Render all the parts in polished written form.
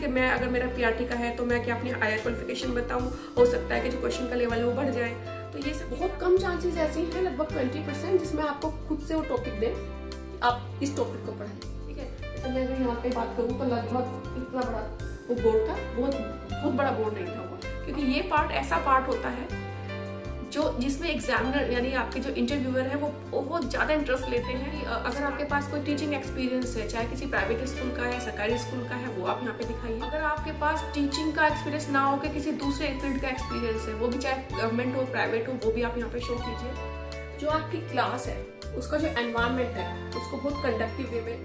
कि मैं अगर मेरा पीआरटी का है तो मैं क्या अपनी हायर क्वालिफिकेशन बताऊं, हो सकता है कि जो क्वेश्चन का लेवल है वो बढ़ जाए। तो ये बहुत कम चांसेस ऐसी हैं, लगभग 20%, जिसमें आपको खुद से वो टॉपिक दे, आप इस टॉपिक को पढ़ें। ठीक है, जैसे मैं अगर यहाँ पे बात करूँ तो लगभग इतना बड़ा वो बोर्ड था, बहुत बड़ा बोर्ड नहीं था वो, क्योंकि ये पार्ट ऐसा पार्ट होता है जो जिसमें एग्जामिनर यानी आपके जो इंटरव्यूअर है वो बहुत ज़्यादा इंटरेस्ट लेते हैं। अगर आपके पास कोई टीचिंग एक्सपीरियंस है, चाहे किसी प्राइवेट स्कूल का है, सरकारी स्कूल का है, वो आप यहाँ पे दिखाइए। अगर आपके पास टीचिंग का एक्सपीरियंस ना हो, कि किसी दूसरे फील्ड का एक्सपीरियंस है, वो भी चाहे गवर्नमेंट हो प्राइवेट हो, वो भी आप यहाँ पे शो कीजिए। जो आपकी क्लास है उसका जो एनवायरमेंट है उसको बहुत कंडक्टिव वे में।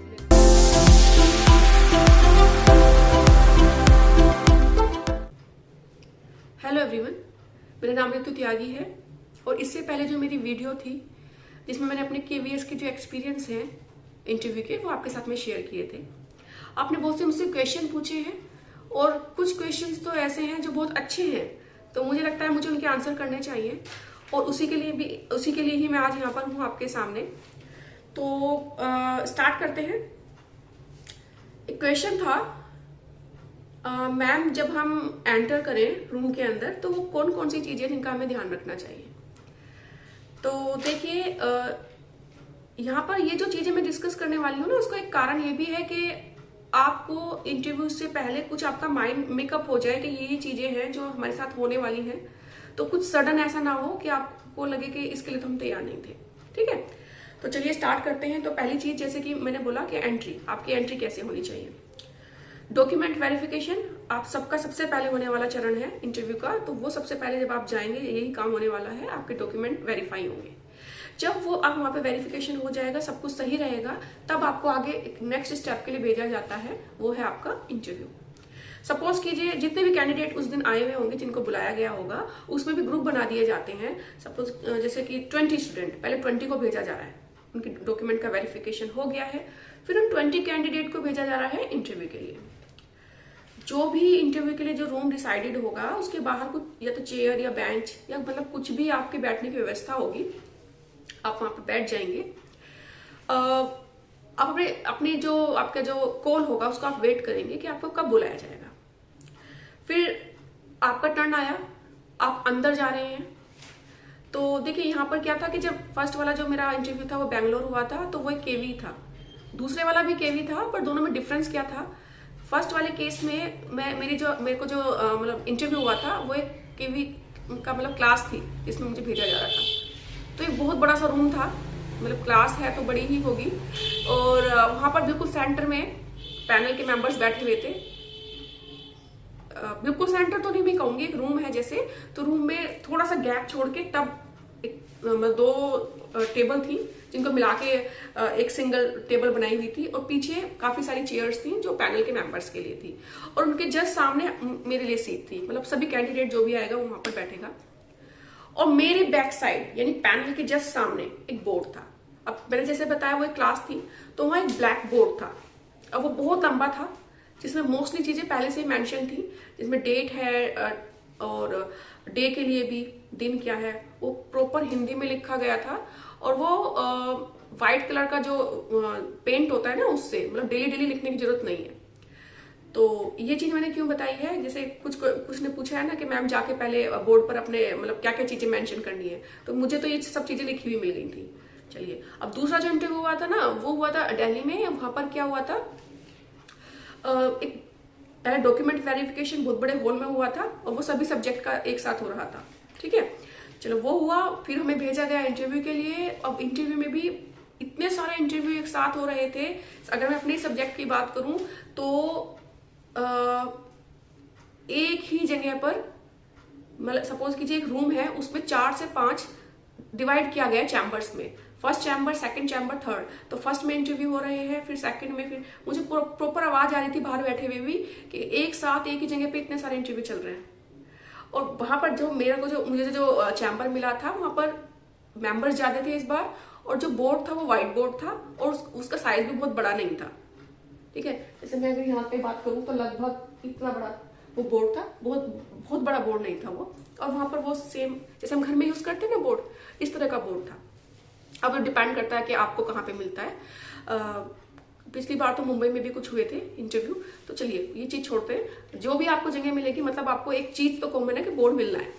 हेलो एवरीवन, मेरा नाम ऋतु त्यागी है और इससे पहले जो मेरी वीडियो थी जिसमें मैंने अपने KVS के जो एक्सपीरियंस हैं इंटरव्यू के, वो आपके साथ में शेयर किए थे। आपने बहुत से मुझसे क्वेश्चन पूछे हैं और कुछ क्वेश्चंस तो ऐसे हैं जो बहुत अच्छे हैं, तो मुझे लगता है मुझे उनके आंसर करने चाहिए और उसी के लिए ही मैं आज यहाँ पर हूँ आपके सामने। तो स्टार्ट करते हैं। एक क्वेश्चन था, मैम जब हम एंटर करें रूम के अंदर तो वो कौन कौन सी चीजें जिनका हमें ध्यान रखना चाहिए। तो देखिए, यहाँ पर ये जो चीजें मैं डिस्कस करने वाली हूँ ना, उसका एक कारण ये भी है कि आपको इंटरव्यू से पहले कुछ आपका माइंड मेकअप हो जाए कि ये चीजें हैं जो हमारे साथ होने वाली हैं, तो कुछ सडन ऐसा ना हो कि आपको लगे कि इसके लिए तो हम तैयार नहीं थे। ठीक है, तो चलिए स्टार्ट करते हैं। तो पहली चीज, जैसे कि मैंने बोला कि आपकी एंट्री कैसे होनी चाहिए। डॉक्यूमेंट वेरिफिकेशन आप सबका सबसे पहले होने वाला चरण है इंटरव्यू का, तो वो सबसे पहले जब आप जाएंगे यही काम होने वाला है, आपके डॉक्यूमेंट वेरीफाई होंगे। जब वो आप वहाँ पे वेरिफिकेशन हो जाएगा, सब कुछ सही रहेगा, तब आपको आगे नेक्स्ट स्टेप के लिए भेजा जाता है, वो है आपका इंटरव्यू। सपोज कीजिए जितने भी कैंडिडेट उस दिन आए हुए होंगे, जिनको बुलाया गया होगा, उसमें भी ग्रुप बना दिए जाते हैं। सपोज जैसे कि 20 स्टूडेंट, पहले 20 को भेजा जा रहा है, उनकी डॉक्यूमेंट का वेरिफिकेशन हो गया है, फिर उन 20 कैंडिडेट को भेजा जा रहा है इंटरव्यू के लिए। जो भी इंटरव्यू के लिए जो रूम डिसाइडेड होगा, उसके बाहर कुछ या तो चेयर या बेंच या मतलब कुछ भी आपके बैठने की व्यवस्था होगी, आप वहां पर बैठ जाएंगे। आप अपने जो आपका जो कॉल होगा उसका आप वेट करेंगे कि आपको कब बुलाया जाएगा। फिर आपका टर्न आया, आप अंदर जा रहे हैं। तो देखिए यहाँ पर क्या था कि जब फर्स्ट वाला जो मेरा इंटरव्यू था वो बेंगलोर हुआ था, तो वो एक KV था, दूसरे वाला भी KV था, पर दोनों में डिफरेंस क्या था। फर्स्ट वाले केस में मेरे को जो मतलब इंटरव्यू हुआ था, वो एक KV का मतलब क्लास थी जिसमें मुझे भेजा जा रहा था। तो एक बहुत बड़ा सा रूम था, मतलब क्लास है तो बड़ी ही होगी, और वहां पर बिल्कुल सेंटर में पैनल के मेंबर्स बैठे हुए थे। बिल्कुल सेंटर तो नहीं मैं कहूंगी, एक रूम है जैसे, तो रूम में थोड़ा सा गैप छोड़ के तब एक 2 टेबल थी जिनको मिला के एक सिंगल टेबल बनाई हुई थी, और पीछे काफी सारी चेयर्स थी जो पैनल के मेंबर्स के लिए थी, और उनके जस्ट सामने मेरे लिए सीट थी। मतलब सभी कैंडिडेट जो भी आएगा वो वहां पर बैठेगा। और मेरे बैक साइड यानी पैनल के जस्ट सामने एक बोर्ड था। अब मैंने जैसे बताया वो एक क्लास थी, तो वहां एक ब्लैक बोर्ड था, अब वो बहुत लंबा था, जिसमें मोस्टली चीजें पहले से मेंशन थी, जिसमें डेट है और डे के लिए भी दिन क्या है वो प्रॉपर हिंदी में लिखा गया था, और वो व्हाइट कलर का जो पेंट होता है ना, उससे मतलब डेली लिखने की जरूरत नहीं है। तो ये चीज मैंने क्यों बताई है, जैसे कुछ ने पूछा है ना कि मैम जाके पहले बोर्ड पर अपने मतलब क्या क्या चीजें मेंशन करनी है, तो मुझे तो ये सब चीजें लिखी हुई मिल गई थी। चलिए, अब दूसरा जो इंटरव्यू हुआ था ना, वो हुआ था दिल्ली में। वहां पर क्या हुआ था, एक पहले डॉक्यूमेंट वेरिफिकेशन बहुत बड़े हॉल में हुआ था, और वो सभी सब्जेक्ट का एक साथ हो रहा था। ठीक है, चलो वो हुआ, फिर हमें भेजा गया इंटरव्यू के लिए। अब इंटरव्यू में भी इतने सारे इंटरव्यू एक साथ हो रहे थे। अगर मैं अपने सब्जेक्ट की बात करूं तो एक ही जगह पर मतलब सपोज कीजिए एक रूम है, उसमें 4 से 5 डिवाइड किया गया चैम्बर्स में, first chamber, second chamber, third. तो फर्स्ट में इंटरव्यू हो रहे हैं, फिर सेकंड में, फिर मुझे प्रॉपर आवाज आ रही थी बाहर बैठे हुए भी कि एक साथ एक ही जगह पे इतने सारे इंटरव्यू चल रहे हैं। और वहां पर जो मुझे जो चैम्बर मिला था, वहां पर मेंबर्स ज्यादा थे इस बार, और जो बोर्ड था वो व्हाइट बोर्ड था, और उसका साइज भी बहुत बड़ा नहीं था। ठीक है, जैसे मैं अगर यहाँ पे बात करूं तो लगभग इतना बड़ा वो बोर्ड था, बहुत बड़ा बोर्ड नहीं था वो, और वहां पर वो सेम जैसे हम घर में यूज करते हैं ना बोर्ड, इस तरह का बोर्ड था। अब डिपेंड करता है कि आपको कहाँ पे मिलता है। पिछली बार तो मुंबई में भी कुछ हुए थे इंटरव्यू, तो चलिए ये चीज छोड़ते हैं। जो भी आपको जगह मिलेगी, मतलब आपको एक चीज तो कॉमन है कि बोर्ड मिलना है।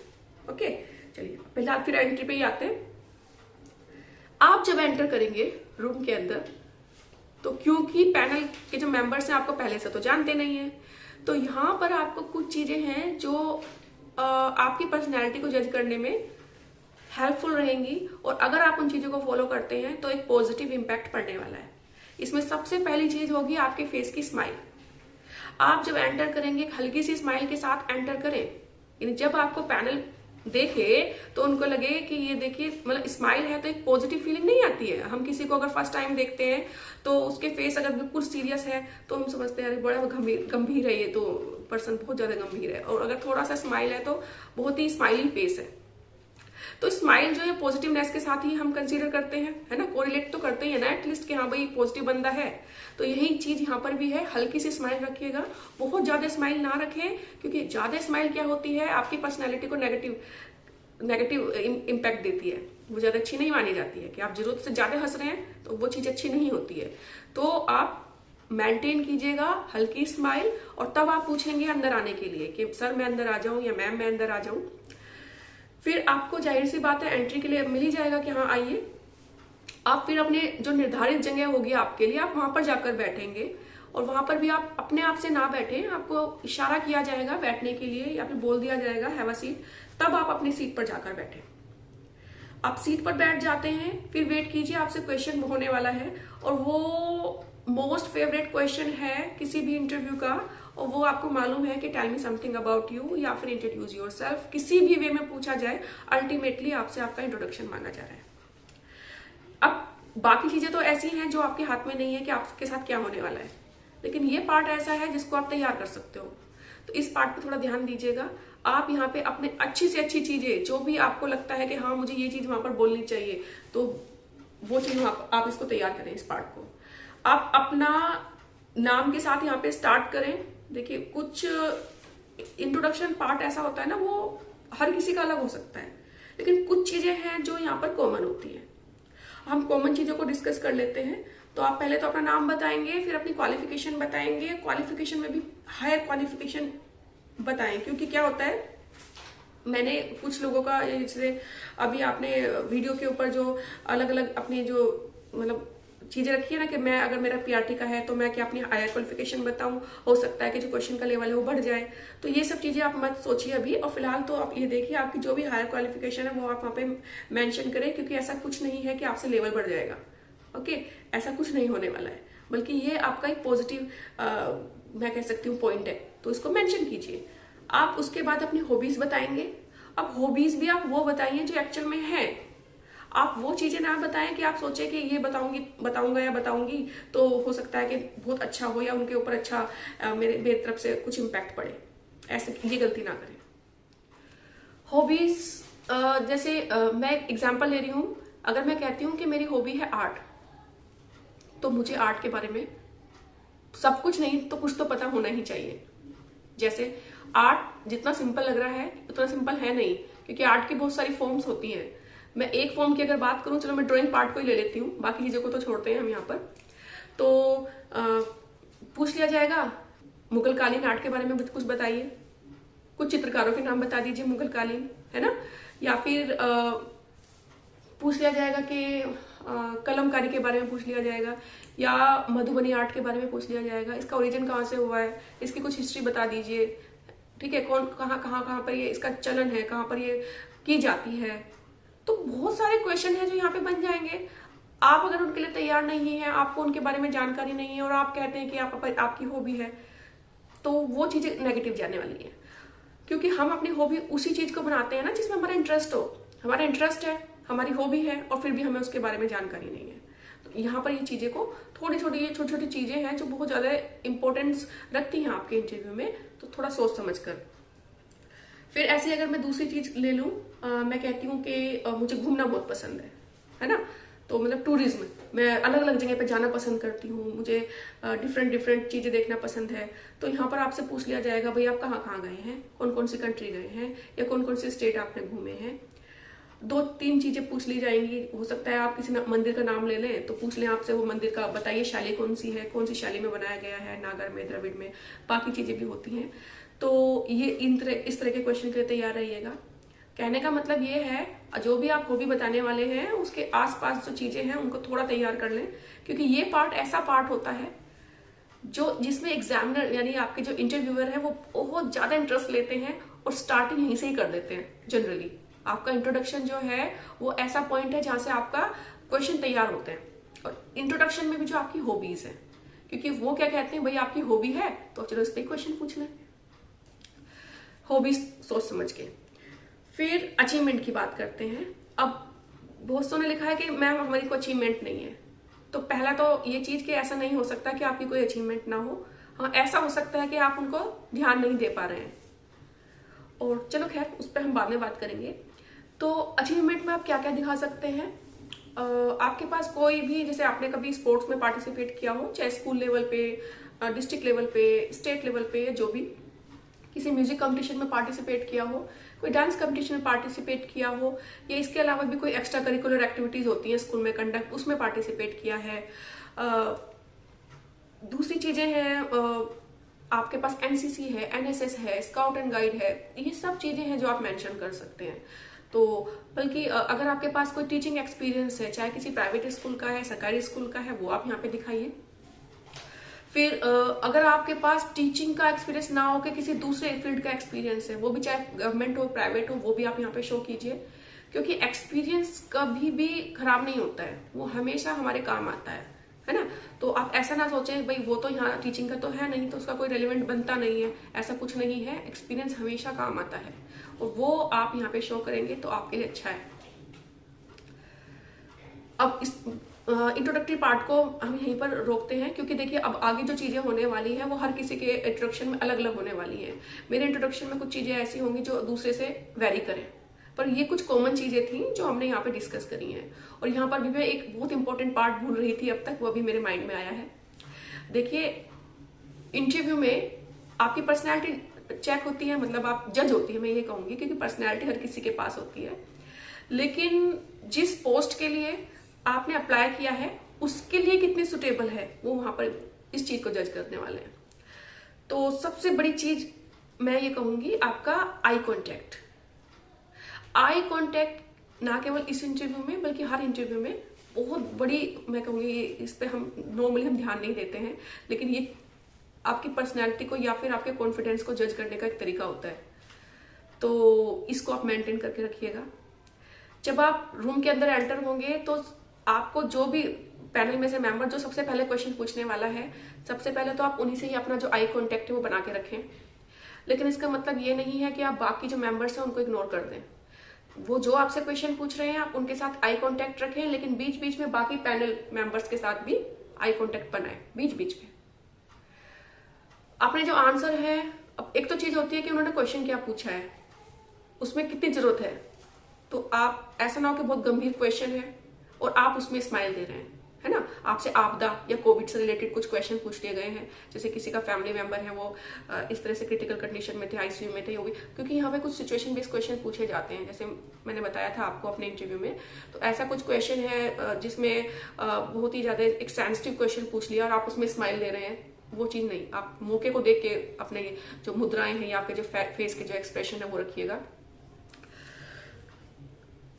ओके, चलिए फिलहाल फिर एंट्री पे ही आते हैं। आप जब एंटर करेंगे रूम के अंदर, तो क्योंकि पैनल के जो मेंबर्स हैं आपको पहले से तो जानते नहीं है, तो यहाँ पर आपको कुछ चीजें हैं जो आपकी पर्सनैलिटी को जज करने में हेल्पफुल रहेंगी, और अगर आप उन चीजों को फॉलो करते हैं तो एक पॉजिटिव इम्पैक्ट पड़ने वाला है। इसमें सबसे पहली चीज होगी आपके फेस की स्माइल। आप जब एंटर करेंगे एक हल्की सी स्माइल के साथ एंटर करें, यानी जब आपको पैनल देखे तो उनको लगे कि ये देखिए, मतलब स्माइल है तो एक पॉजिटिव फीलिंग नहीं आती है। हम किसी को अगर फर्स्ट टाइम देखते हैं तो उसके फेस अगर बिल्कुल सीरियस है तो हम समझते हैं अरे बड़ा गंभीर है, ये तो पर्सन बहुत ज्यादा गंभीर है, और अगर थोड़ा सा स्माइल है तो बहुत ही स्माइलिंग फेस है। तो स्माइल जो है पॉजिटिवनेस के साथ ही हम कंसीडर करते हैं, है ना, कोरिलेट तो करते ही है ना एटलीस्ट कि हाँ भाई पॉजिटिव बंदा है। तो यही चीज यहाँ पर भी है, हल्की सी स्माइल रखिएगा, बहुत ज्यादा स्माइल ना रखें, क्योंकि ज्यादा स्माइल क्या होती है, आपकी पर्सनैलिटी को नेगेटिव इम्पैक्ट देती है, वो ज्यादा अच्छी नहीं मानी जाती है। कि आप जरूरत से ज्यादा हंस रहे हैं तो वो चीज अच्छी नहीं होती है। तो आप मेंटेन कीजिएगा हल्की स्माइल, और तब आप पूछेंगे अंदर आने के लिए कि सर मैं अंदर आ जाऊं या मैम मैं अंदर आ जाऊं। फिर आपको जाहिर सी बात है एंट्री के लिए मिल ही जाएगा कि हाँ आइए। आप फिर अपने जो निर्धारित जगह होगी आपके लिए, आप वहां पर जाकर बैठेंगे, और वहां पर भी आप अपने आप से ना बैठे, आपको इशारा किया जाएगा बैठने के लिए या फिर बोल दिया जाएगा हैव अ सीट, तब आप अपनी सीट पर जाकर बैठे। आप सीट पर बैठ जाते हैं, फिर वेट कीजिए, आपसे क्वेश्चन होने वाला है, और वो मोस्ट फेवरेट क्वेश्चन है किसी भी इंटरव्यू का, और वो आपको मालूम है कि tell me something about you या फिर इंट्रोड्यूस योरसेल्फ, किसी भी वे में पूछा जाए, अल्टीमेटली आपसे आपका इंट्रोडक्शन मांगा जा रहा है। अब बाकी चीजें तो ऐसी हैं जो आपके हाथ में नहीं है कि आपके साथ क्या होने वाला है, लेकिन ये पार्ट ऐसा है जिसको आप तैयार कर सकते हो। तो इस पार्ट पे थोड़ा ध्यान दीजिएगा। आप यहाँ पे अपने अच्छी से अच्छी चीजें, जो भी आपको लगता है कि हाँ मुझे ये चीज वहां पर बोलनी चाहिए, तो वो चीज आप इसको तैयार करें। इस पार्ट को आप अपना नाम के साथ यहाँ पे स्टार्ट करें। देखिए कुछ इंट्रोडक्शन पार्ट ऐसा होता है ना, वो हर किसी का अलग हो सकता है, लेकिन कुछ चीजें हैं जो यहाँ पर कॉमन होती है। हम कॉमन चीजों को डिस्कस कर लेते हैं। तो आप पहले तो अपना नाम बताएंगे, फिर अपनी क्वालिफिकेशन बताएंगे, क्वालिफिकेशन में भी हायर क्वालिफिकेशन बताएं, क्योंकि क्या होता है, मैंने कुछ लोगों का, जैसे अभी आपने वीडियो के ऊपर जो अलग अलग अपनी जो मतलब चीजें रखी है ना, कि मैं अगर मेरा पीआरटी का है तो मैं क्या अपनी हायर क्वालिफिकेशन बताऊं, हो सकता है कि जो क्वेश्चन का लेवल है वो बढ़ जाए। तो ये सब चीजें आप मत सोचिए अभी, और फिलहाल तो आप ये देखिए आपकी जो भी हायर क्वालिफिकेशन है वो आप वहां पे मेंशन करें, क्योंकि ऐसा कुछ नहीं है कि आपसे लेवल बढ़ जाएगा। ओके, ऐसा कुछ नहीं होने वाला है, बल्कि ये आपका एक पॉजिटिव मैं कह सकती हूँ पॉइंट है, तो इसको मेंशन कीजिए। आप उसके बाद अपनी हॉबीज बताएंगे। अब हॉबीज भी आप वो बताइए जो एक्चुअल में है। आप वो चीजें ना बताएं कि आप सोचे कि ये बताऊंगा या बताऊंगी तो हो सकता है कि बहुत अच्छा हो या उनके ऊपर अच्छा मेरे तरफ से कुछ इम्पैक्ट पड़े। ऐसे ये गलती ना करें। हॉबीज जैसे मैं एक एग्जांपल ले रही हूँ। अगर मैं कहती हूँ कि मेरी हॉबी है आर्ट, तो मुझे आर्ट के बारे में सब कुछ नहीं तो कुछ तो पता होना ही चाहिए। जैसे आर्ट जितना सिंपल लग रहा है उतना सिंपल है नहीं, क्योंकि आर्ट की बहुत सारी फॉर्म्स होती हैं। मैं एक फॉर्म की अगर बात करूं, चलो मैं ड्राइंग पार्ट को ही ले लेती हूँ, बाकी चीजों को तो छोड़ते हैं हम यहाँ पर। तो पूछ लिया जाएगा मुगल कालीन आर्ट के बारे में कुछ बताइए, कुछ चित्रकारों के नाम बता दीजिए मुगल कालीन, है ना। या फिर पूछ लिया जाएगा कि कलमकारी के बारे में पूछ लिया जाएगा, या मधुबनी आर्ट के बारे में पूछ लिया जाएगा, इसका ओरिजिन कहाँ से हुआ है, इसकी कुछ हिस्ट्री बता दीजिए, ठीक है, कौन कहाँ पर ये इसका चलन है, कहाँ पर ये की जाती है। तो बहुत सारे क्वेश्चन हैं जो यहाँ पे बन जाएंगे। आप अगर उनके लिए तैयार नहीं है, आपको उनके बारे में जानकारी नहीं है, और आप कहते हैं कि आपकी हॉबी है, तो वो चीजें नेगेटिव जाने वाली है। क्योंकि हम अपनी हॉबी उसी चीज को बनाते हैं ना जिसमें हमारा इंटरेस्ट हो। हमारा इंटरेस्ट है, हमारी हॉबी है, और फिर भी हमें उसके बारे में जानकारी नहीं है। तो यहाँ पर ये चीजें को छोटी छोटी चीजें हैं जो बहुत ज्यादा इंपॉर्टेंस रखती हैं आपके इंटरव्यू में, तो थोड़ा सोच समझ कर। फिर ऐसे अगर मैं दूसरी चीज ले लूं, मैं कहती हूँ कि मुझे घूमना बहुत पसंद है ना। तो मतलब टूरिज्म, मैं अलग अलग जगह पे जाना पसंद करती हूँ, मुझे डिफरेंट चीजें देखना पसंद है। तो यहाँ पर आपसे पूछ लिया जाएगा भाई आप कहाँ गए हैं, कौन कौन सी कंट्री गए हैं, या कौन कौन से स्टेट आपने घूमे हैं। दो तीन चीजें पूछ ली जाएंगी। हो सकता है आप किसी मंदिर का नाम ले लें तो पूछ लें आपसे वो मंदिर का, बताइए शैली कौन सी है, कौन सी शैली में बनाया गया है, नागर में, द्रविड़ में, बाकी चीजें भी होती हैं। तो ये इस तरह के क्वेश्चन के लिए तैयार रहिएगा। कहने का मतलब ये है, जो भी आप हॉबी बताने वाले हैं उसके आसपास जो चीजें हैं उनको थोड़ा तैयार कर लें, क्योंकि ये पार्ट ऐसा पार्ट होता है जिसमें एग्जामिनर यानी आपके जो इंटरव्यूअर है वो बहुत ज्यादा इंटरेस्ट लेते हैं और स्टार्टिंग यहीं से ही कर देते हैं। जनरली आपका इंट्रोडक्शन जो है वो ऐसा पॉइंट है जहां से आपका क्वेश्चन तैयार होते हैं। और इंट्रोडक्शन में भी जो आपकी हॉबीज है, क्योंकि वो क्या कहते हैं, भाई आपकी हॉबी है तो चलो इस पर क्वेश्चन पूछ लें, हॉबीज सोच समझ के। फिर अचीवमेंट की बात करते हैं। अब बहुत सौ ने लिखा है कि मैम हमारी कोई अचीवमेंट नहीं है। तो पहला तो ये चीज कि ऐसा नहीं हो सकता कि आपकी कोई अचीवमेंट ना हो। हाँ, ऐसा हो सकता है कि आप उनको ध्यान नहीं दे पा रहे हैं, और चलो खैर उस पर हम बाद में बात करेंगे। तो अचीवमेंट में आप क्या क्या दिखा सकते हैं। आपके पास कोई भी, जैसे आपने कभी स्पोर्ट्स में पार्टिसिपेट किया हो, चाहे स्कूल लेवल पे, डिस्ट्रिक्ट लेवल पे, स्टेट लेवल पे, जो भी, किसी म्यूजिक कंपटीशन में पार्टिसिपेट किया हो, कोई डांस कंपटीशन में पार्टिसिपेट किया हो, या इसके अलावा भी कोई एक्स्ट्रा करिकुलर एक्टिविटीज होती हैं स्कूल में कंडक्ट, उसमें पार्टिसिपेट किया है। दूसरी चीजें हैं, आपके पास एनसीसी है, एनएसएस है, स्काउट एंड गाइड है, ये सब चीजें हैं जो आप मेंशन कर सकते हैं। तो बल्कि अगर आपके पास कोई टीचिंग एक्सपीरियंस है, चाहे किसी प्राइवेट स्कूल का है, सरकारी स्कूल का है, वो आप यहाँ पे दिखाइए। फिर अगर आपके पास टीचिंग का एक्सपीरियंस ना हो, कि किसी दूसरे फील्ड का एक्सपीरियंस है, वो भी चाहे गवर्नमेंट हो प्राइवेट हो, वो भी आप यहाँ पे शो कीजिए, क्योंकि एक्सपीरियंस कभी भी खराब नहीं होता है, वो हमेशा हमारे काम आता है ना। तो आप ऐसा ना सोचें भाई वो तो यहाँ टीचिंग का तो है नहीं तो उसका कोई रेलिवेंट बनता नहीं है, ऐसा कुछ नहीं है। एक्सपीरियंस हमेशा काम आता है और वो आप यहाँ पे शो करेंगे तो आपके लिए अच्छा है। अब इस इंट्रोडक्टरी पार्ट को हम यहीं पर रोकते हैं, क्योंकि देखिए अब आगे जो चीजें होने वाली है वो हर किसी के इंट्रोडक्शन में अलग अलग होने वाली है। मेरे इंट्रोडक्शन में कुछ चीजें ऐसी होंगी जो दूसरे से वेरी करें, पर ये कुछ कॉमन चीजें थी जो हमने यहाँ पे डिस्कस करी हैं। और यहाँ पर भी मैं एक बहुत इंपॉर्टेंट पार्ट भूल रही थी अब तक, वो अभी मेरे माइंड में आया है। देखिए इंटरव्यू में आपकी पर्सनैलिटी चेक होती है, मतलब आप जज होती है, मैं ये कहूंगी, क्योंकि पर्सनैलिटी हर किसी के पास होती है, लेकिन जिस पोस्ट के लिए आपने अप्लाई किया है उसके लिए कितनी सुटेबल है वो वहां पर इस चीज को जज करने वाले हैं। तो सबसे बड़ी चीज मैं ये कहूंगी आपका आई कांटेक्ट। आई कांटेक्ट ना केवल इस इंटरव्यू में बल्कि हर इंटरव्यू में बहुत बड़ी, मैं कहूंगी इस पे हम नॉर्मली हम ध्यान नहीं देते हैं, लेकिन ये आपकी पर्सनैलिटी को या फिर आपके कॉन्फिडेंस को जज करने का एक तरीका होता है। तो इसको आप मेंटेन करके रखिएगा। जब आप रूम के अंदर एंटर होंगे तो आपको जो भी पैनल में से मेंबर जो सबसे पहले क्वेश्चन पूछने वाला है, सबसे पहले तो आप उन्हीं से ही अपना जो आई कांटेक्ट है वो बना के रखें। लेकिन इसका मतलब ये नहीं है कि आप बाकी जो मेंबर्स हैं उनको इग्नोर कर दें। वो जो आपसे क्वेश्चन पूछ रहे हैं आप उनके साथ आई कांटेक्ट रखें, लेकिन बीच बीच में बाकी पैनल मेंबर्स के साथ भी आई कांटेक्ट बनाएं बीच बीच में। आपने जो आंसर है, अब एक तो चीज होती है कि उन्होंने क्वेश्चन क्या पूछा है, उसमें कितनी जरूरत है। तो आप ऐसा ना हो कि बहुत गंभीर क्वेश्चन है और आप उसमें स्माइल दे रहे हैं, है ना। आपसे आपदा या कोविड से रिलेटेड कुछ क्वेश्चन पूछ लिए गए हैं, जैसे किसी का फैमिली मेंबर है वो इस तरह से क्रिटिकल कंडीशन में थे, आईसीयू में थे, वो भी, क्योंकि यहाँ पे कुछ सिचुएशन बेस्ड क्वेश्चन पूछे जाते हैं, जैसे मैंने बताया था आपको अपने इंटरव्यू में। तो ऐसा कुछ क्वेश्चन है जिसमें बहुत ही ज्यादा एक सेंसिटिव क्वेश्चन पूछ लिया और आप उसमें स्माइल दे रहे हैं, वो चीज नहीं। आप मौके को देख के अपने जो मुद्राएं हैं या आपके जो फेस के जो एक्सप्रेशन है वो रखिएगा।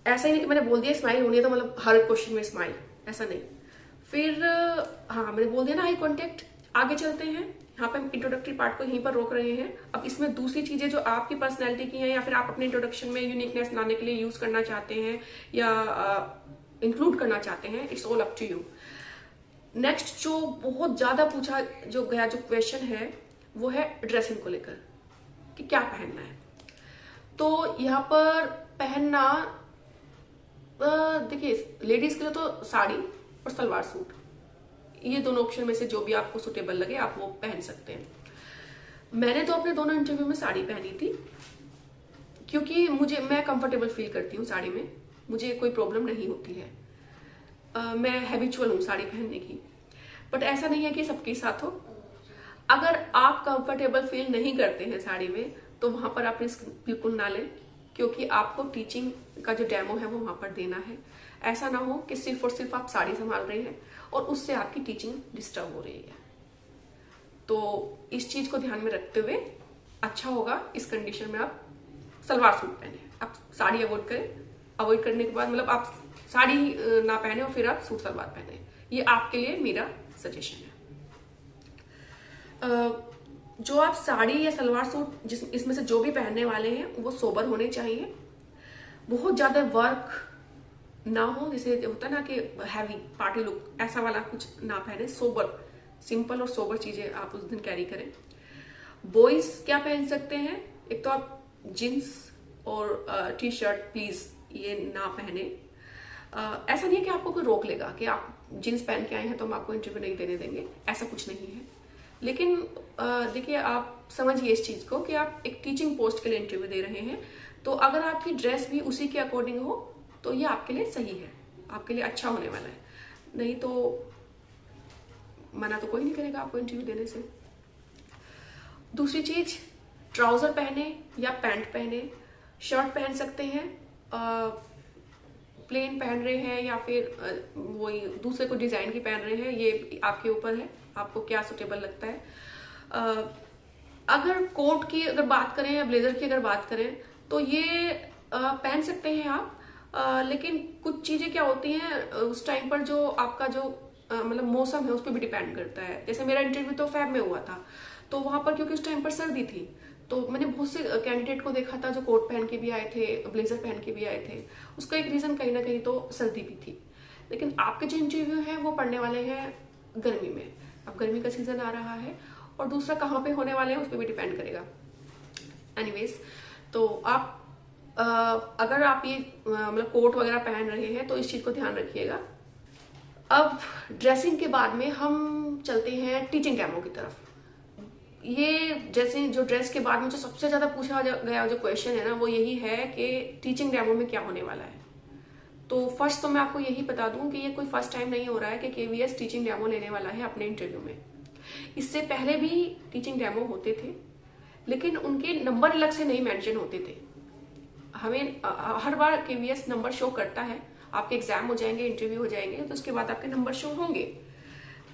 ऐसा ही नहीं कि मैंने बोल दिया स्माइल होनी है तो मतलब हर क्वेश्चन में स्माइल, ऐसा नहीं। फिर हाँ, मैंने बोल दिया ना आई कांटेक्ट। आगे चलते हैं, यहाँ पे हम इंट्रोडक्टरी पार्ट को यहीं पर रोक रहे हैं। अब इसमें दूसरी चीजें जो आपकी पर्सनैलिटी की हैं या फिर आप अपने इंट्रोडक्शन में यूनिकनेस लाने के लिए यूज करना चाहते हैं या इंक्लूड करना चाहते हैं, it's all up to you. Next जो बहुत ज्यादा पूछा जो गया जो क्वेश्चन है वो है ड्रेसिंग को लेकर कि क्या पहनना है। तो यहाँ पर पहनना, देखिए लेडीज के लिए तो साड़ी और सलवार सूट, ये दोनों ऑप्शन में से जो भी आपको सुटेबल लगे आप वो पहन सकते हैं। मैंने तो अपने दोनों इंटरव्यू में साड़ी पहनी थी, क्योंकि मैं कंफर्टेबल फील करती हूँ साड़ी में, मुझे कोई प्रॉब्लम नहीं होती है। मैं हैबिचुअल हूँ साड़ी पहनने की। बट ऐसा नहीं है कि सबके साथ हो। अगर आप कंफर्टेबल फील नहीं करते हैं साड़ी में तो वहां पर आप रिस्क बिल्कुल ना लें। क्योंकि आपको टीचिंग का जो डेमो है वो वहां पर देना है। ऐसा ना हो कि सिर्फ और सिर्फ आप साड़ी संभाल रहे हैं और उससे आपकी टीचिंग डिस्टर्ब हो रही है। तो इस चीज को ध्यान में रखते हुए अच्छा होगा इस कंडीशन में आप सलवार सूट पहने, आप साड़ी अवॉइड करें। अवॉइड करने के बाद मतलब आप साड़ी ना पहने और फिर आप सूट सलवार पहने, ये आपके लिए मेरा सजेशन है। जो आप साड़ी या सलवार सूट इसमें से जो भी पहनने वाले हैं वो सोबर होने चाहिए। बहुत ज्यादा वर्क ना हो, जैसे होता है ना कि हैवी पार्टी लुक, ऐसा वाला कुछ ना पहने। सोबर, सिंपल और सोबर चीजें आप उस दिन कैरी करें। बॉयज क्या पहन सकते हैं, एक तो आप जींस और टी शर्ट प्लीज ये ना पहने। ऐसा नहीं है कि आपको कोई रोक लेगा कि आप जींस पहन के आए हैं तो हम आपको इंटरव्यू नहीं देने देंगे, ऐसा कुछ नहीं है। लेकिन देखिए, आप समझिए इस चीज को कि आप एक टीचिंग पोस्ट के लिए इंटरव्यू दे रहे हैं, तो अगर आपकी ड्रेस भी उसी के अकॉर्डिंग हो तो ये आपके लिए सही है, आपके लिए अच्छा होने वाला है। नहीं तो मना तो कोई नहीं करेगा आपको इंटरव्यू देने से। दूसरी चीज, ट्राउजर पहने या पैंट पहने, शर्ट पहन सकते हैं, प्लेन पहन रहे हैं या फिर वही दूसरे को डिजाइन की पहन रहे हैं, ये आपके ऊपर है, आपको क्या सुटेबल लगता है। अगर कोट की अगर बात करें या ब्लेजर की अगर बात करें तो ये पहन सकते हैं आप, लेकिन कुछ चीजें क्या होती हैं उस टाइम पर, जो आपका जो मतलब मौसम है उस पर भी डिपेंड करता है। जैसे मेरा इंटरव्यू तो फेब में हुआ था, तो वहां पर क्योंकि उस टाइम पर सर्दी थी, तो मैंने बहुत से कैंडिडेट को देखा था जो कोट पहन के भी आए थे, ब्लेजर पहन के भी आए थे। उसका एक रीजन कहीं ना कहीं तो सर्दी भी थी। लेकिन आपके जो इंटरव्यू है वो पढ़ने वाले हैं गर्मी में, अब गर्मी का सीजन आ रहा है, और दूसरा कहाँ पे होने वाले हैं उस पर भी डिपेंड करेगा। एनीवेज, तो आप अगर आप ये मतलब कोट वगैरह पहन रहे हैं तो इस चीज को ध्यान रखिएगा। अब ड्रेसिंग के बाद में हम चलते हैं टीचिंग डेमो की तरफ। ये जैसे जो ड्रेस के बाद में जो सबसे ज्यादा पूछा गया जो क्वेश्चन है ना, वो यही है कि टीचिंग डेमो में क्या होने वाला है। तो फर्स्ट तो मैं आपको यही बता दूं कि ये कोई फर्स्ट टाइम नहीं हो रहा है कि केवीएस टीचिंग डेमो लेने वाला है अपने इंटरव्यू में। इससे पहले भी टीचिंग डेमो होते थे, लेकिन उनके नंबर अलग से नहीं मेंशन होते थे। हमें हर बार केवीएस नंबर शो करता है, आपके एग्जाम हो जाएंगे, इंटरव्यू हो जाएंगे, तो उसके बाद आपके नंबर शो होंगे।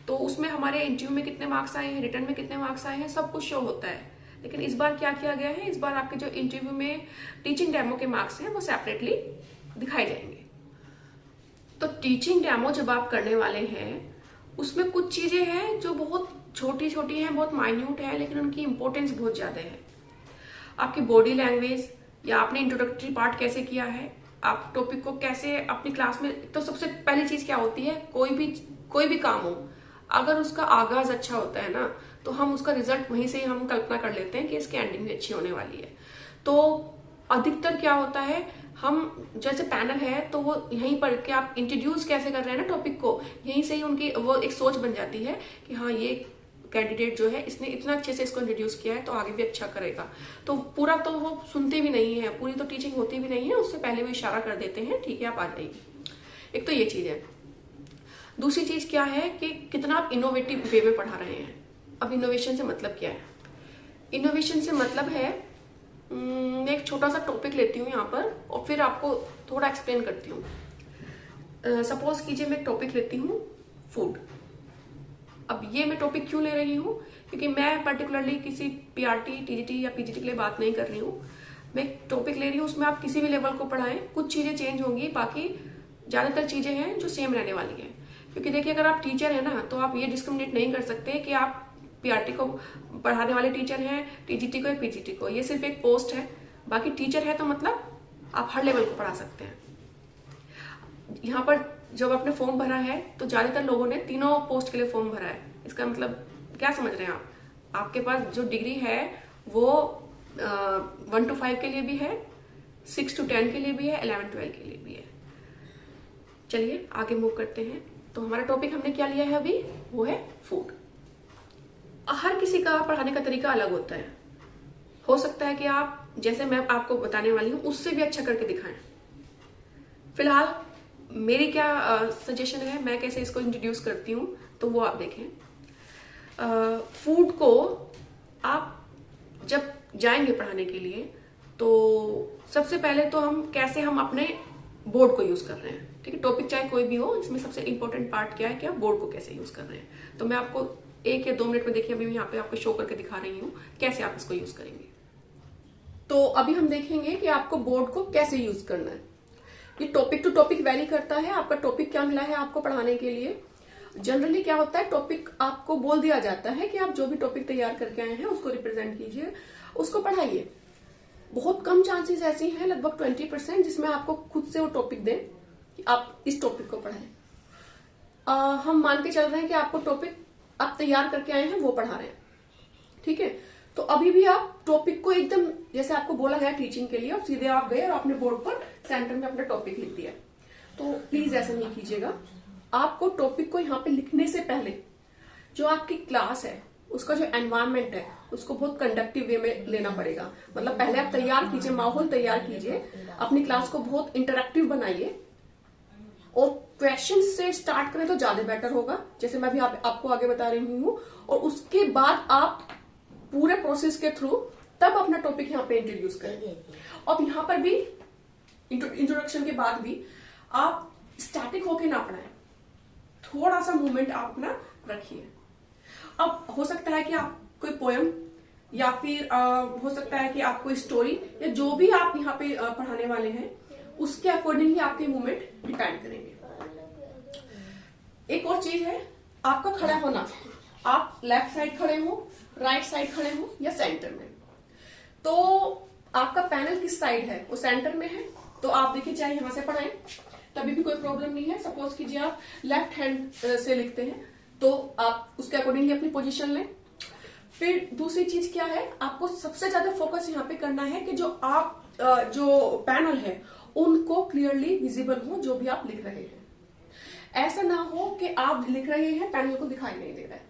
तो उसमें हमारे इंटरव्यू में कितने मार्क्स आए हैं, रिटर्न में कितने मार्क्स आए हैं, सब कुछ शो होता है। लेकिन इस बार क्या किया गया है, इस बार आपके जो इंटरव्यू में टीचिंग डेमो के मार्क्स हैं वो सेपरेटली दिखाए जाएंगे। तो टीचिंग डेमो जब आप करने वाले हैं उसमें कुछ चीजें हैं जो बहुत छोटी छोटी हैं, बहुत माइन्यूट है, लेकिन उनकी इंपॉर्टेंस बहुत ज्यादा है। आपकी बॉडी लैंग्वेज, या आपने इंट्रोडक्टरी पार्ट कैसे किया है, आप टॉपिक को कैसे अपनी क्लास में, तो सबसे पहली चीज क्या होती है, कोई भी काम हो, अगर उसका आगाज अच्छा होता है ना, तो हम उसका रिजल्ट वहीं से हम कल्पना कर लेते हैं कि इसकी एंडिंग भी अच्छी होने वाली है। तो अधिकतर क्या होता है, हम जैसे पैनल है तो वो यहीं पर कि आप इंट्रोड्यूस कैसे कर रहे हैं ना टॉपिक को, यहीं से ही उनकी वो एक सोच बन जाती है कि हाँ ये कैंडिडेट जो है इसने इतना अच्छे से इसको इंट्रोड्यूस किया है तो आगे भी अच्छा करेगा। तो पूरा तो वो सुनते भी नहीं है, पूरी तो टीचिंग होती भी नहीं है, उससे पहले भी इशारा कर देते हैं ठीक है आप आ जाइए। एक तो ये चीज है। दूसरी चीज क्या है कि कितना आप इनोवेटिव वे में पढ़ा रहे हैं। अब इनोवेशन से मतलब क्या है, इनोवेशन से मतलब है, मैं एक छोटा सा टॉपिक लेती हूँ यहाँ पर और फिर आपको थोड़ा एक्सप्लेन करती हूँ। सपोज कीजिए मैं एक टॉपिक लेती हूँ फूड। अब ये मैं टॉपिक क्यों ले रही हूँ, क्योंकि मैं पर्टिकुलरली किसी पीआरटी, टीजीटी या पीजीटी के लिए बात नहीं कर रही हूँ। मैं एक टॉपिक ले रही हूँ, उसमें आप किसी भी लेवल को पढ़ाएं, कुछ चीजें चेंज होंगी, बाकी ज्यादातर चीजें हैं जो सेम रहने वाली है। क्योंकि देखिए अगर आप टीचर है ना, तो आप ये डिस्क्रिमिनेट नहीं कर सकते कि आप पीआरटी को पढ़ाने वाले टीचर हैं, टीजीटी को या पीजीटी को, ये सिर्फ एक पोस्ट है। बाकी टीचर है तो मतलब आप हर लेवल को पढ़ा सकते हैं। यहाँ पर जब आपने फॉर्म भरा है तो ज्यादातर लोगों ने तीनों पोस्ट के लिए फॉर्म भरा है। इसका मतलब क्या समझ रहे हैं आप, आपके पास जो डिग्री है वो 1 to 5 के लिए भी है, 6 to 10 के लिए भी है, 11-12 के लिए भी है। चलिए आगे मूव करते हैं। तो हमारा टॉपिक हमने क्या लिया है अभी, वो है फूड। हर किसी का पढ़ाने का तरीका अलग होता है। हो सकता है कि आप जैसे मैं आपको बताने वाली हूं उससे भी अच्छा करके दिखाएं। फिलहाल मेरी क्या सजेशन है, मैं कैसे इसको इंट्रोड्यूस करती हूँ, तो वो आप देखें। फूड को आप जब जाएंगे पढ़ाने के लिए तो सबसे पहले तो कैसे हम अपने बोर्ड को यूज कर रहे हैं, ठीक है। टॉपिक चाहे कोई भी हो, इसमें सबसे इंपॉर्टेंट पार्ट क्या है कि आप बोर्ड को कैसे यूज कर रहे हैं। तो मैं आपको 1 या 2 मिनट में, देखिए अभी मैं यहाँ पे आपको शो करके दिखा रही हूँ कैसे आप इसको यूज करेंगे। तो अभी हम देखेंगे कि आपको बोर्ड को कैसे यूज करना है। ये टॉपिक टू टॉपिक वेरी करता है, आपका टॉपिक क्या मिला है आपको पढ़ाने के लिए। जनरली क्या होता है, टॉपिक आपको बोल दिया जाता है कि आप जो भी टॉपिक तैयार करके आए हैं उसको रिप्रेजेंट कीजिए, उसको पढ़ाइए। बहुत कम चांसेस ऐसी हैं, लगभग 20%, जिसमें आपको खुद से वो टॉपिक दें कि आप इस टॉपिक को पढ़ाएं। हम मान के चल रहे हैं कि आपको टॉपिक आप तैयार करके आए हैं वो पढ़ा रहे हैं, ठीक है। तो अभी भी आप टॉपिक को एकदम जैसे आपको बोला गया टीचिंग के लिए, आप सीधे आप गए और आपने बोर्ड पर सेंटर में अपना टॉपिक लिख दिया। तो प्लीज ऐसा नहीं कीजिएगा। आपको टॉपिक को यहाँ पे लिखने से पहले जो आपकी क्लास है, उसका जो एनवायरनमेंट है, उसको बहुत कंडक्टिव वे में लेना पड़ेगा। मतलब पहले आप तैयार कीजिए, माहौल तैयार कीजिए, अपनी क्लास को बहुत इंटरेक्टिव बनाइए और क्वेश्चन से स्टार्ट करें तो ज्यादा बेटर होगा, जैसे मैं भी आपको आगे बता रही हूँ। और उसके बाद आप पूरे प्रोसेस के थ्रू तब अपना टॉपिक यहाँ पे इंट्रोड्यूस करेंगे। और यहाँ पर भी इंट्रोडक्शन के बाद भी आप स्टैटिक होके ना पढ़ाएं, थोड़ा सा मूवमेंट आप अपना रखिए। अब हो सकता है कि आप कोई पोयम या फिर हो सकता है कि आप कोई स्टोरी या जो भी आप यहाँ पे पढ़ाने वाले हैं उसके अकॉर्डिंग ही आपके मूवमेंट डिपेंड करेंगे। एक और चीज है, आपका खड़ा होना। आप लेफ्ट साइड खड़े हो, राइट साइड खड़े हो या सेंटर में, तो आपका पैनल किस साइड है, वो सेंटर में है, तो आप देखिए चाहे यहां से पढ़ाएं तभी भी कोई प्रॉब्लम नहीं है। सपोज कीजिए आप लेफ्ट हैंड से लिखते हैं तो आप उसके अकॉर्डिंगली अपनी पोजीशन लें। फिर दूसरी चीज क्या है, आपको सबसे ज्यादा फोकस यहाँ पे करना है कि जो पैनल है उनको क्लियरली विजिबल हो जो भी आप लिख रहे हैं। ऐसा ना हो कि आप लिख रहे हैं पैनल को दिखाई नहीं दे रहा है,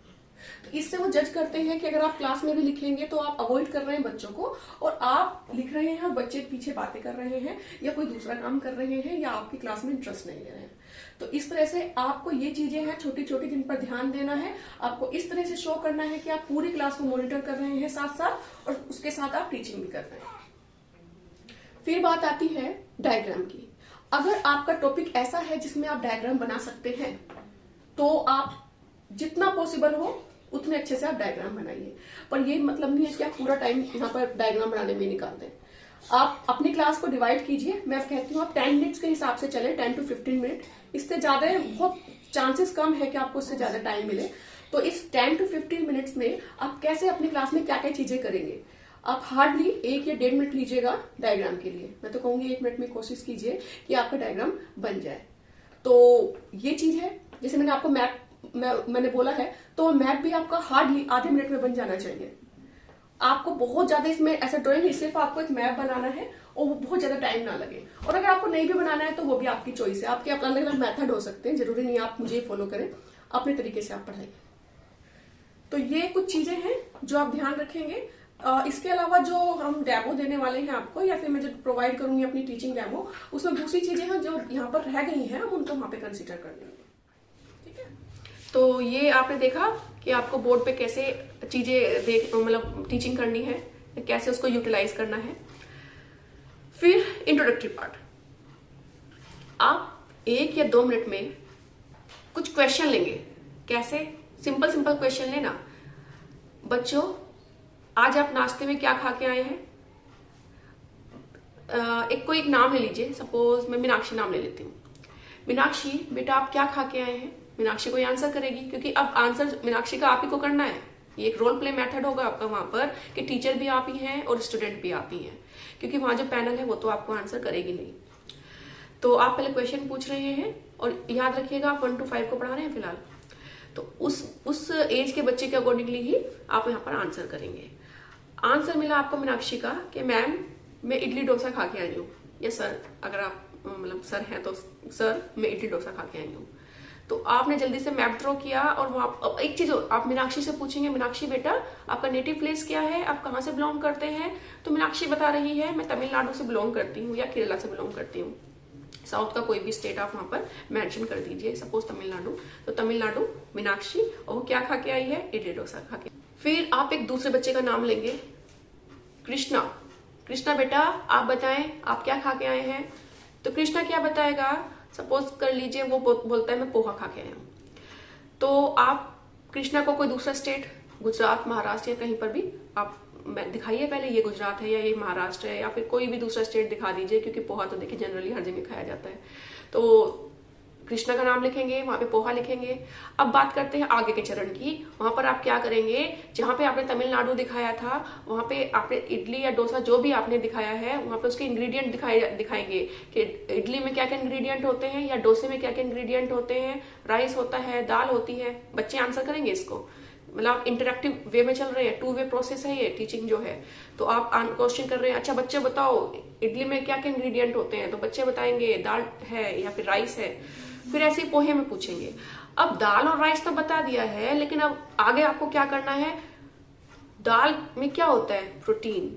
तो इससे वो जज करते हैं कि अगर आप क्लास में भी लिखेंगे तो आप अवॉइड कर रहे हैं बच्चों को, और आप लिख रहे हैं और बच्चे पीछे बातें कर रहे हैं या कोई दूसरा काम कर रहे हैं या आपकी क्लास में इंटरेस्ट नहीं ले रहे हैं। तो इस तरह से आपको ये चीजें हैं छोटी छोटी जिन पर ध्यान देना है। आपको इस तरह से शो करना है कि आप पूरी क्लास को मॉनिटर कर रहे हैं साथ साथ, और उसके साथ आप टीचिंग भी कर रहे हैं। फिर बात आती है डायग्राम की। अगर आपका टॉपिक ऐसा है जिसमें आप डायग्राम बना सकते हैं तो आप जितना पॉसिबल हो उतने अच्छे से आप डायग्राम बनाइए। पर ये मतलब नहीं है कि आप पूरा टाइम यहाँ पर डायग्राम बनाने में निकाल दें। आप अपनी क्लास को डिवाइड कीजिए। मैं कहती हूँ आप 10 मिनट्स के हिसाब से चले, 10 to 15 मिनट। इससे ज्यादा बहुत चांसेस कम है कि आपको इससे ज्यादा टाइम मिले। तो इस 10 to 15 मिनट्स में आप कैसे अपनी क्लास में क्या क्या चीजें करेंगे। आप हार्डली 1 या 1.5 मिनट लीजिएगा डायग्राम के लिए। मैं तो कहूंगी 1 मिनट में कोशिश कीजिए कि आपका डायग्राम बन जाए। तो ये चीज है, जैसे मैंने आपको मैंने बोला है, तो मैप भी आपका हार्डली आधे मिनट में बन जाना चाहिए। आपको बहुत ज्यादा इसमें ऐसा ड्राइंग नहीं, सिर्फ आपको एक मैप बनाना है और वो बहुत ज्यादा टाइम ना लगे। और अगर आपको नहीं भी बनाना है तो वो भी आपकी चॉइस है, आपके अपना अलग अलग मेथड हो सकते हैं, जरूरी नहीं आप मुझे फॉलो करें, अपने तरीके से आप पढ़ाइए। तो ये कुछ चीजें हैं जो आप ध्यान रखेंगे। इसके अलावा जो हम डेमो देने वाले हैं आपको, या फिर मैं जो प्रोवाइड करूंगी अपनी टीचिंग डेमो, उसमें दूसरी चीजें हैं जो यहाँ पर रह गई हैं, हम उनको वहां पे कंसिडर कर लेंगे। ठीक है, तो ये आपने देखा कि आपको बोर्ड पे कैसे चीजें मतलब टीचिंग करनी है, कैसे उसको यूटिलाइज करना है। फिर इंट्रोडक्टरी पार्ट, आप 1 या 2 मिनट में कुछ क्वेश्चन लेंगे। कैसे? सिंपल सिंपल क्वेश्चन लेना। बच्चों, आज आप नाश्ते में क्या खा के आए हैं? कोई एक नाम ले लीजिए। सपोज मैं मीनाक्षी नाम ले लेती हूँ। मीनाक्षी बेटा आप क्या खा के आए हैं? मीनाक्षी कोई आंसर करेगी, क्योंकि अब आंसर मीनाक्षी का आप ही को करना है। ये एक रोल प्ले मेथड होगा आपका वहां पर कि टीचर भी आप ही हैं और स्टूडेंट भी आप ही हैं, क्योंकि वहां जो पैनल है वो तो आपको आंसर करेगी नहीं। तो आप पहले क्वेश्चन पूछ रहे हैं, और याद रखिएगा आप 1 to 5 को पढ़ा रहे हैं फिलहाल, तो उस एज के बच्चे के अकॉर्डिंगली ही आप यहाँ पर आंसर करेंगे। आंसर मिला आपको मीनाक्षी का कि मैम मैं इडली डोसा खा के आई हूँ, या सर, अगर आप मतलब सर हैं तो सर मैं इडली डोसा खा के आई हूँ। तो आपने जल्दी से मैप ड्रॉ किया, और वो एक चीज आप मीनाक्षी से पूछेंगे, मीनाक्षी बेटा आपका नेटिव प्लेस क्या है, आप कहाँ से बिलोंग करते हैं? तो मीनाक्षी बता रही है मैं तमिलनाडु से बिलोंग करती हूँ या केरला से बिलोंग करती हूँ। साउथ का कोई भी स्टेट आप वहां पर मेंशन कर दीजिए, सपोज तमिलनाडु। तो तमिलनाडु मीनाक्षी, और वो क्या खा के आई है? इडली डोसा खा के। फिर आप एक दूसरे बच्चे का नाम लेंगे, कृष्णा। कृष्णा बेटा आप बताएं आप क्या खा के आए हैं। तो कृष्णा क्या बताएगा, सपोज कर लीजिए वो बोलता है मैं पोहा खा के आया हूँ। तो आप कृष्णा को कोई दूसरा स्टेट, गुजरात, महाराष्ट्र या कहीं पर भी आप दिखाइए पहले, ये गुजरात है या ये महाराष्ट्र है, या फिर कोई भी दूसरा स्टेट दिखा दीजिए, क्योंकि पोहा तो देखिए जनरली हर जगह खाया जाता है। तो कृष्णा का नाम लिखेंगे, वहां पे पोहा लिखेंगे। अब बात करते हैं आगे के चरण की। वहां पर आप क्या करेंगे, जहां पे आपने तमिलनाडु दिखाया था वहां पे आपने इडली या डोसा जो भी आपने दिखाया है वहां पे उसके इंग्रेडिएंट दिखाएंगे कि इडली में क्या क्या इंग्रेडिएंट होते हैं या डोसे में क्या क्या इंग्रेडिएंट होते हैं, राइस होता है, दाल होती है। बच्चे आंसर करेंगे इसको, मतलब इंटरेक्टिव वे में चल रहे हैं, 2 वे प्रोसेस है ये टीचिंग जो है। तो आप क्वेश्चन कर रहे हैं, अच्छा बच्चे बताओ इडली में क्या क्या इंग्रेडिएंट होते हैं, तो बच्चे बताएंगे दाल है या फिर राइस है। फिर ऐसे ही पोहे में पूछेंगे। अब दाल और राइस तो बता दिया है, लेकिन अब आगे आपको क्या करना है, दाल में क्या होता है, प्रोटीन।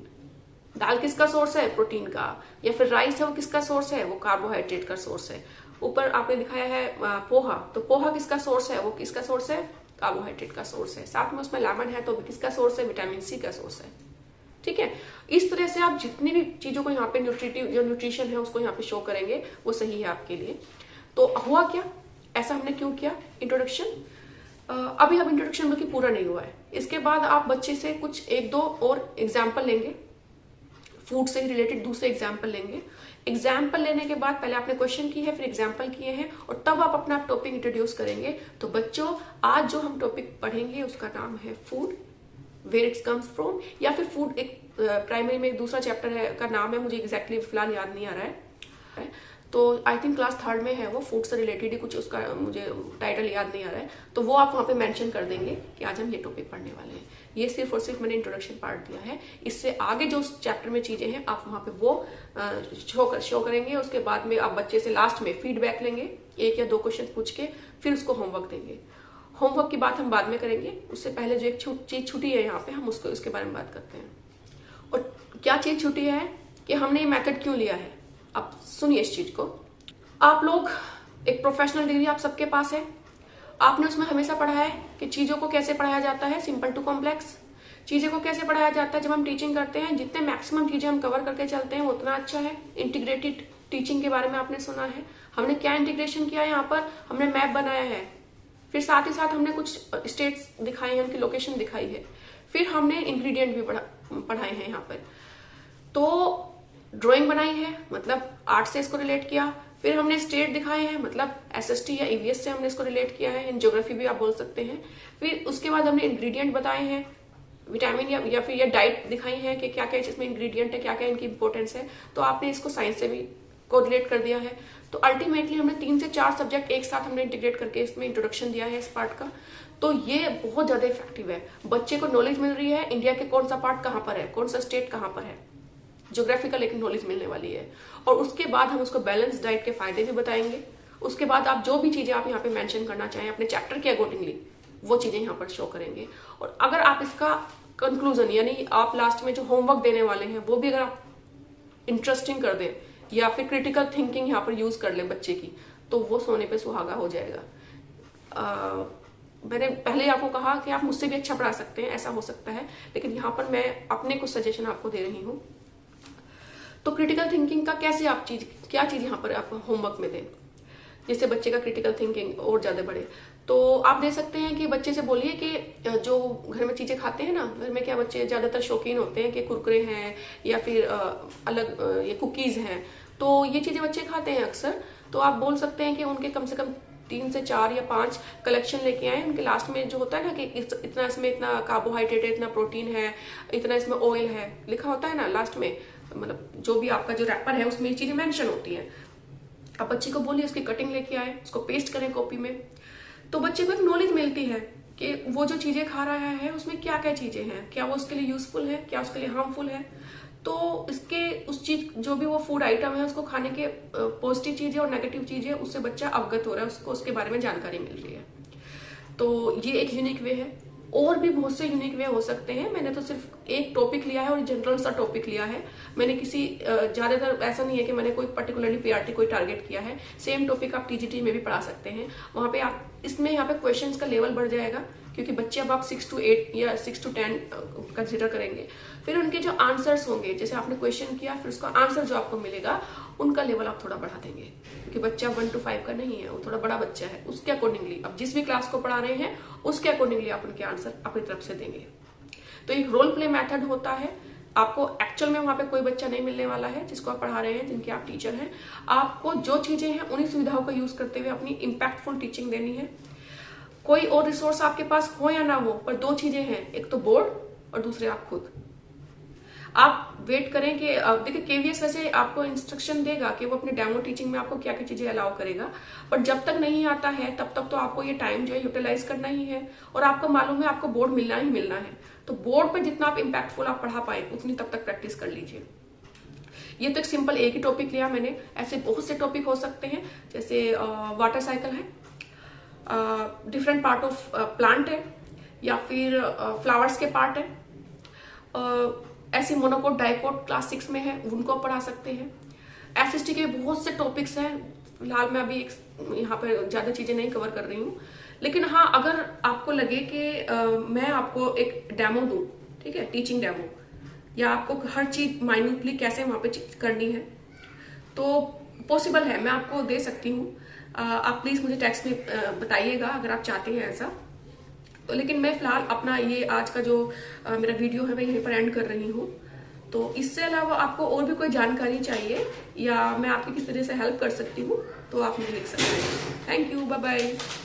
दाल किसका सोर्स है, प्रोटीन का। या फिर राइस है वो किसका सोर्स है, वो कार्बोहाइड्रेट का सोर्स है। ऊपर आपने दिखाया है पोहा, तो पोहा किसका सोर्स है, वो किसका सोर्स है, कार्बोहाइड्रेट का सोर्स है। साथ में उसमें लेमन है तो किसका सोर्स है, विटामिन सी का सोर्स है। ठीक है, इस तरह से आप जितनी भी चीजों को यहाँ पे न्यूट्रिशन है उसको यहाँ पे शो करेंगे, वो सही है आपके लिए। तो हुआ क्या, ऐसा हमने क्यों किया इंट्रोडक्शन। अभी अब इंट्रोडक्शन बल्कि पूरा नहीं हुआ है। इसके बाद आप बच्चे से कुछ 1-2 और एग्जाम्पल लेंगे, फूड से ही रिलेटेड दूसरे एग्जाम्पल लेंगे। एग्जाम्पल लेने के बाद पहले आपने क्वेश्चन की है, फिर एग्जाम्पल किए हैं, और तब आप अपना टॉपिक इंट्रोड्यूस करेंगे। तो बच्चों आज जो हम टॉपिक पढ़ेंगे उसका नाम है food, where it's comes from, या फिर फूड एक प्राइमरी में एक दूसरा चैप्टर है का नाम है, मुझे एग्जैक्टली फिलहाल याद नहीं आ रहा है। तो आई थिंक क्लास 3rd में है वो, फूड से रिलेटेड ही कुछ, उसका मुझे टाइटल याद नहीं आ रहा है। तो वो आप वहाँ पे मेंशन कर देंगे कि आज हम ये टॉपिक पढ़ने वाले हैं। ये सिर्फ और सिर्फ मैंने इंट्रोडक्शन पार्ट दिया है। इससे आगे जो चैप्टर में चीजें हैं आप वहाँ पे वो शो करेंगे। उसके बाद में आप बच्चे से लास्ट में फीडबैक लेंगे, 1 या 2 क्वेश्चन पूछ के, फिर उसको होमवर्क देंगे। होमवर्क की बात हम बाद में करेंगे, उससे पहले जो एक चीज छुट्टी है यहाँ पे, हम उसको इसके बारे में बात करते हैं। और क्या चीज छुट्टी है कि हमने ये मेथड क्यों लिया है, अब सुनिए इस चीज को। आप लोग एक प्रोफेशनल डिग्री आप सबके पास है, आपने उसमें हमेशा पढ़ा है कि चीजों को कैसे पढ़ाया जाता है, सिंपल टू कॉम्प्लेक्स। चीजें को कैसे पढ़ाया जाता है, जब हम टीचिंग करते हैं जितने मैक्सिमम चीजें हम कवर करके चलते हैं उतना अच्छा है। इंटीग्रेटेड टीचिंग के बारे में आपने सुना है, हमने क्या इंटीग्रेशन किया है, यहाँ पर हमने मैप बनाया है, फिर साथ ही साथ हमने कुछ स्टेट्स दिखाए हैं, उनकी लोकेशन दिखाई है, फिर हमने इंग्रेडिएंट भी पढ़ाए हैं यहाँ पर। तो ड्राइंग बनाई है, मतलब आर्ट से इसको रिलेट किया, फिर हमने स्टेट दिखाए हैं, मतलब एसएसटी या ईवीएस से हमने इसको रिलेट किया है, इन ज्योग्राफी भी आप बोल सकते हैं। फिर उसके बाद हमने इंग्रेडिएंट बताए हैं, विटामिन या फिर ये डाइट दिखाई है कि क्या क्या इसमें इंग्रेडिएंट है, क्या क्या इनकी इंपॉर्टेंस है। तो आपने इसको साइंस से भी कोरिलेट कर दिया है। तो अल्टीमेटली हमने 3 से 4 सब्जेक्ट एक साथ हमने इंटीग्रेट करके इसमें इंट्रोडक्शन दिया है इस पार्ट का। तो ये बहुत ज्यादा इफेक्टिव है, बच्चे को नॉलेज मिल रही है इंडिया के कौन सा पार्ट कहाँ पर है, कौन सा स्टेट कहाँ पर है, ज्योग्राफिकल एक नॉलेज मिलने वाली है। और उसके बाद हम उसको बैलेंस डाइट के फायदे भी बताएंगे। उसके बाद आप जो भी चीजें आप यहाँ पे मेंशन करना चाहें अपने चैप्टर के अकॉर्डिंगली, वो चीजें यहाँ पर शो करेंगे। और अगर आप इसका कंक्लूजन यानी आप लास्ट में जो होमवर्क देने वाले हैं वो भी अगर आप इंटरेस्टिंग कर दें या फिर क्रिटिकल थिंकिंग यहाँ पर यूज कर ले बच्चे की, तो वो सोने पे सुहागा हो जाएगा। मैंने पहले आपको कहा कि आप मुझसे भी अच्छा पढ़ा सकते हैं, ऐसा हो सकता है, लेकिन यहाँ पर मैं अपने कुछ सजेशन आपको दे रही हूँ। तो क्रिटिकल थिंकिंग का कैसे आप क्या चीज यहाँ पर आप होमवर्क में दें जिससे बच्चे का क्रिटिकल थिंकिंग और ज्यादा बढ़े। तो आप दे सकते हैं कि बच्चे से बोलिए कि जो घर में चीजें खाते हैं ना, घर में क्या बच्चे ज्यादातर शौकीन होते हैं कि कुरकुरे हैं या फिर अलग ये कुकीज हैं, तो ये चीजें बच्चे खाते हैं अक्सर। तो आप बोल सकते हैं कि उनके कम से कम 3 से 4 या 5 कलेक्शन लेके आए। उनके लास्ट में जो होता है ना कि इतना इसमें इतना कार्बोहाइड्रेट है, इतना प्रोटीन है, इतना इसमें ऑयल है, लिखा होता है ना लास्ट में, मतलब जो भी आपका जो रैपर है उसमें ये चीजें मेंशन होती हैं। अब बच्चे को बोलिए उसकी कटिंग लेके आए, उसको पेस्ट करें कॉपी में, तो बच्चे को एक नॉलेज मिलती है कि वो जो चीजें खा रहा है उसमें क्या क्या चीजें हैं, क्या वो उसके लिए यूजफुल है, क्या उसके लिए हार्मफुल है। तो इसके उस चीज जो भी वो फूड आइटम है उसको खाने के पॉजिटिव चीजें और नेगेटिव चीजें, उससे बच्चा अवगत हो रहा है, उसको उसके बारे में जानकारी मिल रही है। तो ये एक यूनिक वे है। और भी बहुत से यूनिक वे हो सकते हैं। मैंने तो सिर्फ एक टॉपिक लिया है और जनरल सा टॉपिक लिया है। मैंने किसी ज्यादातर ऐसा नहीं है कि मैंने कोई पर्टिकुलरली पीआरटी कोई टारगेट किया है। सेम टॉपिक आप टीजीटी में भी पढ़ा सकते हैं। वहां पे आप इसमें यहाँ पे क्वेश्चंस का लेवल बढ़ जाएगा, क्योंकि बच्चे अब आप 6 to 8 या 6 to 10 कंसिडर करेंगे। फिर उनके जो आंसर्स होंगे, जैसे आपने क्वेश्चन किया फिर उसका आंसर जो आपको मिलेगा, उनका लेवल आप थोड़ा बढ़ा देंगे, क्योंकि बच्चा 1 to 5 का नहीं है, वो थोड़ा बड़ा बच्चा है। उसके अकॉर्डिंगली अब जिस भी क्लास को पढ़ा रहे हैं उसके अकॉर्डिंगली आप उनके आंसर अपनी तरफ से देंगे। तो एक रोल प्ले मेथड होता है। आपको एक्चुअल में वहां पे कोई बच्चा नहीं मिलने वाला है जिसको आप पढ़ा रहे हैं, जिनके आप टीचर हैं। आपको जो चीजें हैं उन्हीं सुविधाओं का यूज करते हुए अपनी इम्पैक्टफुल टीचिंग देनी है। कोई और रिसोर्स आपके पास हो या ना हो, पर दो चीजें हैं, एक तो बोर्ड और दूसरे आप खुद। आप वेट करें कि देखिए केवीएस वैसे आपको इंस्ट्रक्शन देगा कि वो अपने डेमो टीचिंग में आपको क्या क्या चीजें अलाउ करेगा, पर जब तक नहीं आता है तब तक तो आपको ये टाइम जो है यूटिलाइज करना ही है। और आपको मालूम है आपको बोर्ड मिलना ही मिलना है, तो बोर्ड पे जितना आप इम्पैक्टफुल आप पढ़ा पाए उतनी तब तक प्रैक्टिस कर लीजिए। ये तो एक सिंपल एक ही टॉपिक लिया मैंने, ऐसे बहुत से टॉपिक हो सकते हैं, जैसे वाटर साइकिल है, डिफरेंट पार्ट ऑफ प्लांट है, या फिर फ्लावर्स के पार्ट है, ऐसे मोनोकोट डाइकोट क्लास 6 में है, उनको आप पढ़ा सकते हैं। एसएसटी के बहुत से टॉपिक्स हैं, फिलहाल मैं अभी यहाँ पर ज्यादा चीजें नहीं कवर कर रही हूँ, लेकिन हाँ अगर आपको लगे कि मैं आपको एक डेमो दूं, ठीक है, टीचिंग डेमो, या आपको हर चीज माइन्यूटली कैसे वहां पे करनी है, तो पॉसिबल है, मैं आपको दे सकती हूँ। आप प्लीज मुझे टेक्स्ट में बताइएगा अगर आप चाहते हैं ऐसा। तो लेकिन मैं फिलहाल अपना ये आज का जो मेरा वीडियो है मैं यहीं पर एंड कर रही हूँ। तो इससे अलावा आपको और भी कोई जानकारी चाहिए या मैं आपकी किस तरह से हेल्प कर सकती हूँ तो आप मुझे लिख सकते हैं। Thank you, bye bye.